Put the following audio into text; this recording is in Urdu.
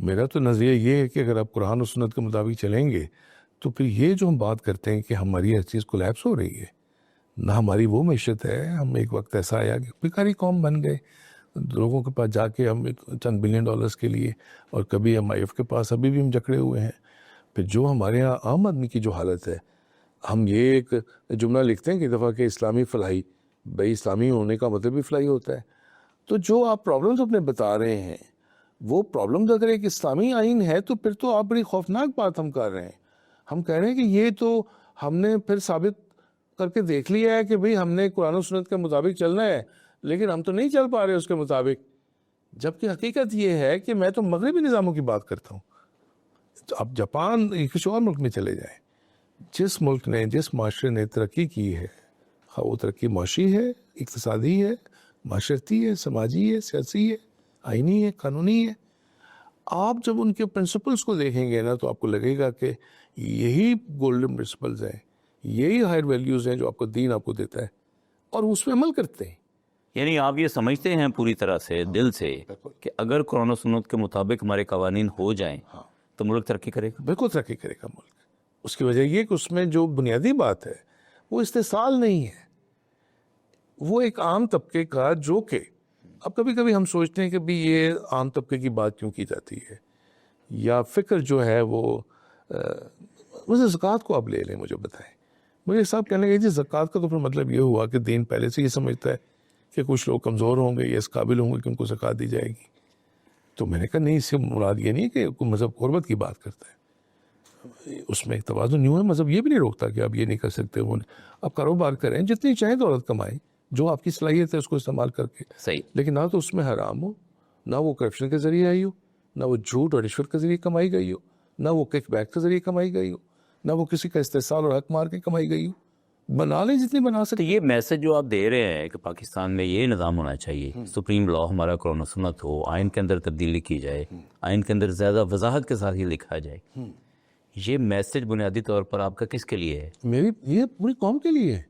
میرا تو نظریہ یہ ہے کہ اگر آپ قرآن و سنت کے مطابق چلیں گے تو پھر یہ جو ہم بات کرتے ہیں کہ ہماری ہر چیز کولیپس ہو رہی ہے، نہ ہماری وہ معیشت ہے. ہم ایک وقت ایسا آیا کہ بیکاری قوم بن گئے، لوگوں کے پاس جا کے ہم چند بلین ڈالرز کے لیے، اور کبھی IMF کے پاس ابھی بھی ہم جکڑے ہوئے ہیں. پھر جو ہمارے یہاں عام آدمی کی جو حالت ہے، ہم یہ ایک جملہ لکھتے ہیں کہ دفعہ کہ اسلامی فلاحی، بھائی اسلامی ہونے کا مطلب بھی فلاحی ہوتا ہے. تو جو آپ پرابلمز اپنے بتا رہے ہیں، وہ پرابلمز اگر ایک اسلامی آئین ہے تو پھر تو آپ بڑی خوفناک بات ہم کر رہے ہیں. ہم کہہ رہے ہیں کہ یہ تو ہم نے پھر ثابت کر کے دیکھ لیا ہے کہ بھئی ہم نے قرآن و سنت کے مطابق چلنا ہے، لیکن ہم تو نہیں چل پا رہے اس کے مطابق. جبکہ حقیقت یہ ہے کہ میں تو مغربی نظاموں کی بات کرتا ہوں. تو آپ جاپان کسی اور ملک میں چلے جائیں، جس ملک نے، جس معاشرے نے ترقی کی ہے، وہ ترقی معاشی ہے، اقتصادی ہے، معاشرتی ہے، سماجی ہے، سیاسی ہے، آئینی ہے، قانونی ہے. آپ جب ان کے پرنسپلز کو دیکھیں گے نا تو آپ کو لگے گا کہ یہی گولڈن پرنسپلز ہیں، یہی ہائر ویلیوز ہیں جو آپ کو دین آپ کو دیتا ہے، اور اس پہ عمل کرتے ہیں. یعنی آپ یہ سمجھتے ہیں پوری طرح سے دل سے کہ اگر قرآن و سنت کے مطابق ہمارے قوانین ہو جائیں تو ملک ترقی کرے گا؟ بالکل ترقی کرے گا ملک. اس کی وجہ یہ کہ اس میں جو بنیادی بات ہے وہ استحصال نہیں ہے، وہ ایک عام طبقے کا، جو کہ اب کبھی کبھی ہم سوچتے ہیں کہ بھی یہ عام طبقے کی بات کیوں کی جاتی ہے، یا فکر جو ہے وہ مجھے زکوٰۃ کو آپ لے لیں، مجھے بتائیں. مجھے صاحب کہنے لگے جی زکوٰۃ کا تو پھر مطلب یہ ہوا کہ دین پہلے سے یہ سمجھتا ہے کہ کچھ لوگ کمزور ہوں گے یا اس قابل ہوں گے کہ ان کو زکوٰۃ دی جائے گی. تو میں نے کہا نہیں، اس سے مراد یہ نہیں کہ کوئی مذہب غربت کی بات کرتا ہے، اس میں ایک توازن یوں ہے. مذہب یہ بھی نہیں روکتا کہ آپ یہ نہیں کر سکتے، وہ آپ کاروبار کریں، جتنی چاہیں دولت کمائیں، جو آپ کی صلاحیت ہے اس کو استعمال کر کے. صحیح. لیکن نہ تو اس میں حرام ہو، نہ وہ کرپشن کے ذریعے آئی ہو، نہ وہ جھوٹ اور رشوت کے ذریعے کمائی گئی ہو، نہ وہ کک بیک کے ذریعے کمائی گئی ہو، نہ وہ کسی کا استحصال اور حق مار کے کمائی گئی ہو. بنا لیں جتنی بنا تو سکتے. یہ میسج جو آپ دے رہے ہیں کہ پاکستان میں یہ نظام ہونا چاہیے، سپریم لا ہمارا قرآن و سنت ہو، آئین کے اندر تبدیلی کی جائے، آئین کے اندر زیادہ وضاحت کے ساتھ یہ لکھا جائے، یہ میسج بنیادی طور پر آپ کا کس کے لیے ہے؟ میری یہ پوری قوم کے لیے ہے.